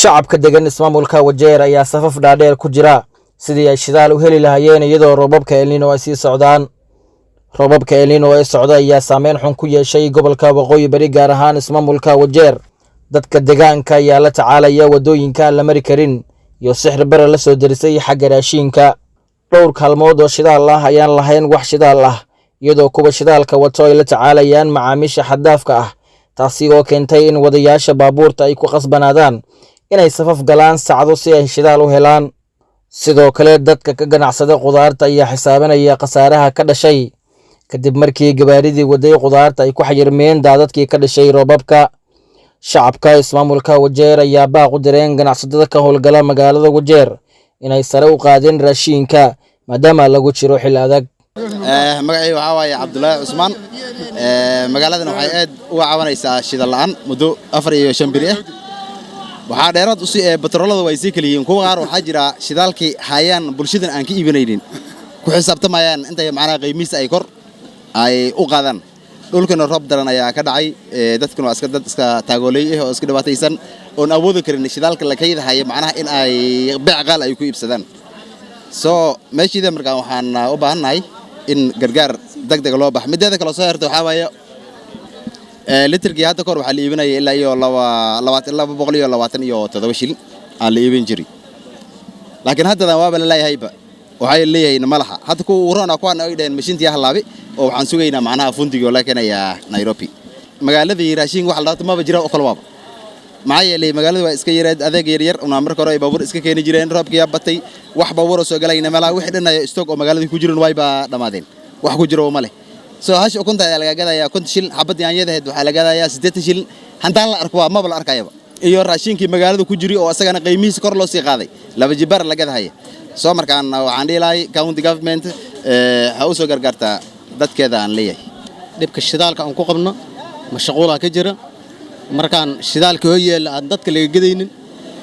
shacabka degan ismaamulka Wajeer ayaa safaf dhaadheer ku jira sidii ay shidaal u heli lahaayeen iyadoo roobabka El Niño ay sii socdaan. Roobabka El Niño ee socda ayaa saameyn xun ku yeeshay gobolka Waqooyi Bari gaar ahaan ismaamulka Wajeer. Dadka deegaanka ayaa la tacaalaya wadooyinka aan la mari karin iyo sixir bare la soo derisay xagga raashinka. Dhowr kaalmood oo shidaal ah ayaan lahayn wax shidaal ah iyadoo kuwa shidaalka wato ay la tacaalayaan macaamiisha xad-dhaafka ah, taasi oo keentay in wadayaasha baabuurta ay ku qasbanaadaan inay safaf galaan saacado si ay shidaal u helaan. Sidoo kale dadka ka ganacsada khudaarta ayaa xisaabanaya khasaaraha ka dhashay kadib markii gabaaridii waday khudaarta ay ku xayirmeen daadadkii ka dhashay roobabka. Shacabka ismaamulka Wajeer ayaa baaq u direen ganacsatada ka howlgala magaalada Wajeer inay sare u qaadeen raashinka maadaama lagu jiro xil adag. magacayga waxa waaye Cabdullaahi Cusmaan magaaladan waxay aad u caawinaysaa shidaal la'aan muddo 4 iyo 5 biri ah. waxaa dheeraad u sii batroolada way sii kaliyiin kuwa qaar waxaa jira shidaalkii hayaan bulshadan aan ka iibinaynin ku xisaabtamayaan inta macnaha qiimihiisa ay kor ay u qaadaan. dhulkana roob daran ayaa ka dhacay dadkuna waa iska taagoolay oo iska dhibaataysan oo awoodi karin shidaalka la kaydahay macnaha in ay beec qaal ay ku iibsadaan. meeshida markaa waxaan u baahanahay in gargaar degdeg loo baxo. mideeda kale soo harto waxa waaye litirkii hadda kor waxa la iibinayay ilaa iyo 227 shilin aan la iibin jiray, laakiin hadda waaba la leeyahayba waxay leeyahay malaha hadda ku urana ku aan ay dheen mashiintii halaabi oo waxaan sugaynaa macnaha fundiga oo la keenaya Nairobi. magaaladii raashin wax la ma jiro oo kala waaba maxay yeelay magaaladu waa iska yareed adeeg yar una marka hore ay baabuur iska keeni jireen roobkii batay wax baabuur soo galayna malaha wixii dhanay stock oo magaalada ku jireen way ba dhamaadeen wax ku jiro ma leh. hash ukunta ayaa laga gadayaa 50 shilin xabadii yaanyadeed waxa laga gadayaa 80 shilin hantaan la arko ma bal arkayaba iyo raashinkii magaalada ku jiri oo asagana qiimihiisa kor loo sii qaaday laba jibar laga gadahay. markaan waxaan dhiilay county government ha u soo gargaarta dadkeeda aan leeyahay dhibka shidaalka aan ku qabno mashquula ka jira markaan shidaalka oo yeel aan dadka laga gadaynin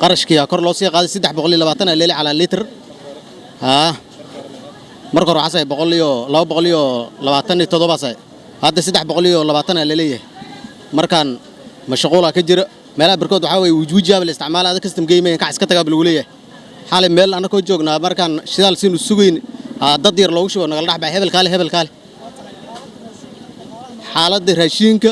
qarashkiya kor loo sii qaaday 320 leeli ala litir marka hore waxay 227 say hadda 320 leeyahay markaan mashquula ka jira meelaha barkood waxa way wujuujiyaab la isticmaalada custom game ka iska tagaa lagu leeyahay xalay meel ana ko joognaa markaan shidaal siin u sugayn dad yar loogu shubo nagal dhaxbay hebel kaale xaaladda raashinka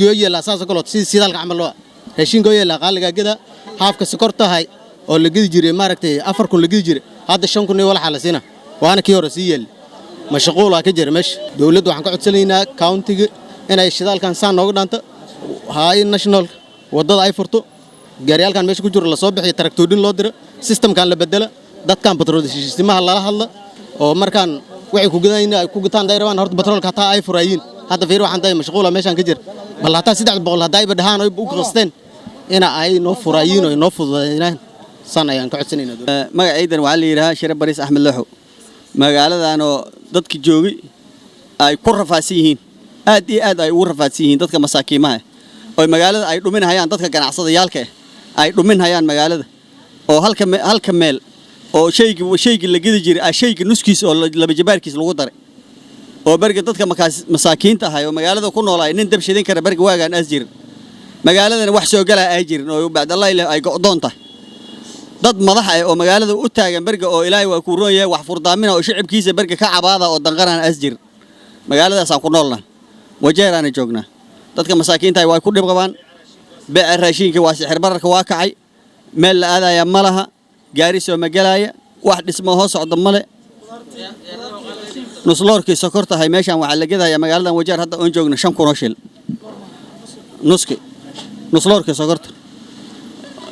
oo yeela asaas kale si shidaalka amal loo raashinka oo yeela qaaliga gada haafka sokortahay oo la gidi jiray maaragtay 4 kun la gidi jiray hadda 5 kun wala xalasina waana kii hore si yeel mashquula ka jira meesha. dawladdu waxaan ka codsanaynaa countiga inay shidaalkan saan nooga dhaanto hay national wadada ay furto gaariyalkan meesha ku jiro la soo bixiyo taraktoodin loo diro systemkan la bedela dadkan batroolisimaha la hadla oo markaan waxay ku gadayna ku gataan dayraan horta batroolka taa ay furaayeen hadda fiir waxaan tahay mashquula meeshan ka jira bal hataa 300 haday ba dhahaan ay u qasteen ina ay noo furaayeen oo noo fududeeyaan san ayaan ka codsanaynaa. magacaydan waxa la yiraahdaa Shire Baris Axmed Laxo magaaladan oo dadka joogay ay ku rafaadsan yihiin aad iyo aad ay ugu rafaadsan yihiin dadka masaakiimaha oo magaalada ay dhuminayaan dadka ganacsadayaalka ay dhuminayaan magaalada oo halka meel oo shaygi la gidi jiray shaygi nuskiis oo laba jabaarkiis lagu daray oo barga dadka masaakiinta ah oo magaalada ku nool ay nin dab shidin kara barga waagaan as jirin magaaladan wax soo galaa ay jirin oo baad Allah ilaahay ay go'doonta dad madax ah oo magaalada u taagan barga oo Ilaahay waa ku roon yahay wax furdaamina oo shicibkiisa barga ka cabaada oo danqaraan as jirin magaaladaas aan ku noolnaa Wajeer aan joognaa dadka masaakiinta ay ku dhib qabaan beec raashinka waa sixir bararka waa kacay meel la aadaya malaha gaari soo magalaya wax dhismo hoos socdo male nusloorkii sokorta hay meeshan waxa la gadayaa magaaladan Wajeer hadda oo joogna 5 kun oo shil nusloorkii sokorta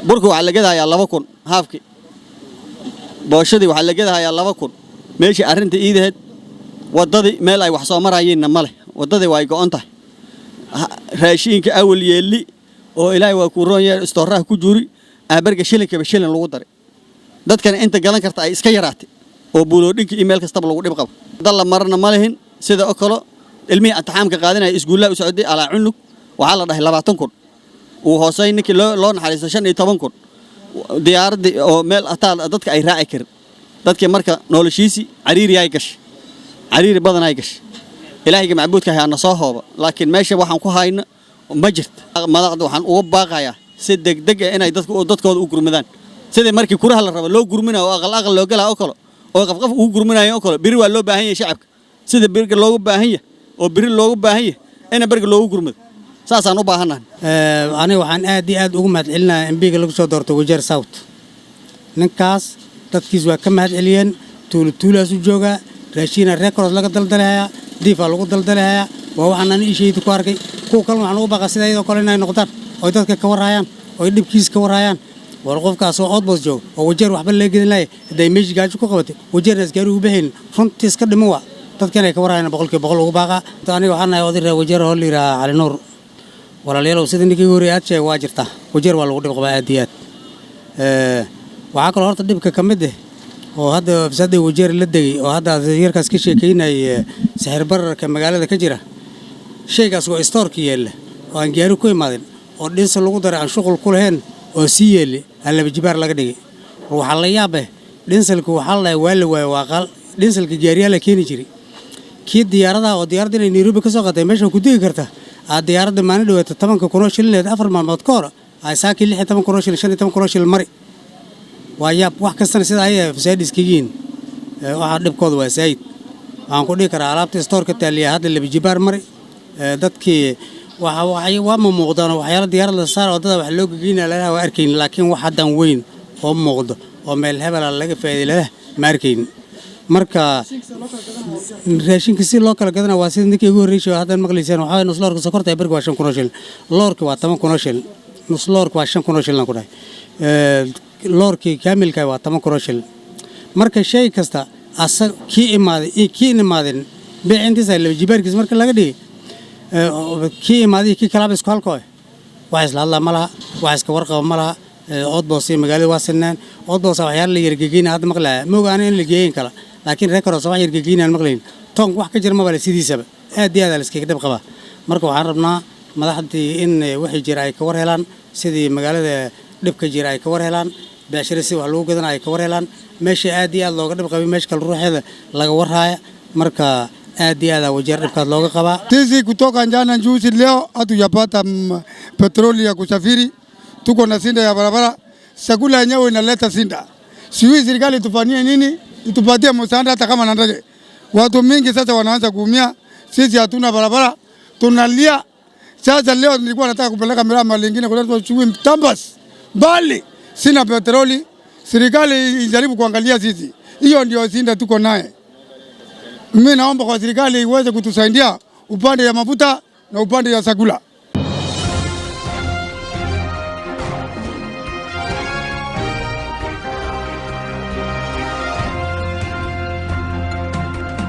burku waxa la gadayaa 2 kun haafki booshadii waxa la gadayaa 2 kun meeshii arinta iidaheed wadadii meel ay wax soo marayeen male wadadii way go'on tahay raashinka awal yeeli oo Ilaahay waa ku roon yahay istooraha ku juri barga shilinka shilin lagu daray dadkan inta gadan karta ay iska yaraatay oo buuloodhinka email kasta lagu dhib qabo dal marna ma lehin sida oo kale ilmihi imtixaanka qaadanay iskuulaha u socday ala cunug waxa la dhahay 20 kun oo hoosayninkii loo naxariisto 15 kun diyaaradii oo meel ataal dadka ay raaci karin dadkii marka noloshiisi cariiri ay gash cariiri badan ay gash Ilaahay macbuudka hayna soo hooba laakiin meesha waxaan ku hayna ma jirto madaxda waxaan uga baaqayaa si degdeg ah inay dadkooda u gurmadaan sida markii kuraha la rabo loo gurminayo oo aqal loo galaa oo kale oo qaf uu gurminayo oo kale biri waa loo baahan yahay shacabka sida biriga loogu baahan yahay oo biri loogu baahan yahay in biriga loogu gurmado saasaan u baahanahay aniga waxaan aad iyo aad ugu mahadcelinayaa MPga lagu soo doorto Wajeer South ninkaas dadkiis waa ka mahadceliyeen tuulaas u jooga raashin record laga daldalaya diifa lagu daldalaya waa waxaan aan isheeyay ku arkay kuwa kale waxaan ugu baqaa sida iyadoo kale inay noqdaan oo dadka ka warayaan oo dibkiis ka warayaan war qofkaas oo odbos joog oo Wajeer waxba la geedin lahayd haday meesh gaajo ku qabatay Wajeer asgaari u bixin runtii iska dhimo waa dadkan ay ka warayaan 100% ugu baqa aniga waxaan ahay oday Wajeer oo liira Cali Nuur walaalayaal sida ninkii hore aad sheegay waa jirta Wajeer waa lagu dhib qabaa aad iyo aad waxa kale horta dhibka kamid ah oo hadda afsaday Wajeer la dagay oo hadda yarkaas ka sheekeynay sahir bararka magaalada ka jira sheygaas oo stoorka yeela oo aan gaari ku imaadin oo dhinsa lagu daray aan shaqo ku lahayn oo si yeeli halaba jibaar laga dhigay waxa la yaabay dhinsalku waxa la waayo waaqal dhinsalka gaariya la keeni jiray kii diyaarada oo diyaaradda inay Nairobi ka soo qaaday meesha ku digi karta diyaaradda maana dhawaata 10 kun oo shilin 4 maalmood ka hor ay saaki 16 kun oo shilin 15 kun oo shilin mari waaya wax kasta sida ay fasaadiskiin waxa dhibkooda waa saayid aan ku dhigi karaa alaabta stoorka taaliya hadda la jibaar mari dadkii waa ma muuqdaan waxyaalo diyaaradda saar oo dad wax loo geeyna la waa arkayn laakiin wax hadan weyn oo muuqdo oo meel hebel laga faa'iideeyo ma arkayn marka raashinka si loo kala gadana waa sida ninkii ugu horeeyay hadan maqliiseen waxa nus loorka sokorta ay barka waa 5 kun oo shilin loorka waa 10 kun oo shilin nus loorka waa 5 kun oo shilin ku dhahay loorkii kaamilka waa 10 kun oo shilin marka shay kasta asag kii imaadeen beecintiisa la jibaarkiis marka laga dhigay kii imaadii kii kala isku halkooy waa isla hadla malaha waa iska warqaba malaha odboos magaalada waa sinaan odboos waxyaalo la yargeeyeen hadda maqlaa moogaan in la geeyin kala laakiin record oo wax yargeeyeen maqleen toon wax ka jirma bale sidiisaba aad iyo aad la iska dhib qaba marka waxaan rabnaa madaxdii in wixii jira ay ka war helaan sidii magaalada dhibka jira ay ka war helaan beeshirisi wax lagu gadan ay ka war helaan meesha aad iyo aad looga dhib qabay meesha kala ruuxeeda laga warhaaya marka aad iyo aad Wajeer dhibkaad looga qabaa sisi kutoka jana juzi leo hatujapata petroli ya kusafiri tuko na sinda ya barabara chakula yenyewe inaleta sinda sijui serikali tufanyie nini itupatie msaada hata kama na ndege watu mingi sasa wanaanza kuumia sisi hatuna barabara tunalia sasa leo nilikuwa nataka kupeleka mirama lingine kwa sababu chui tambas bali sina petroli serikali ijaribu kuangalia sisi hiyo ndio sinda tuko naye mimi naomba kwa serikali iweze kutusaidia upande ya mafuta na upande ya chakula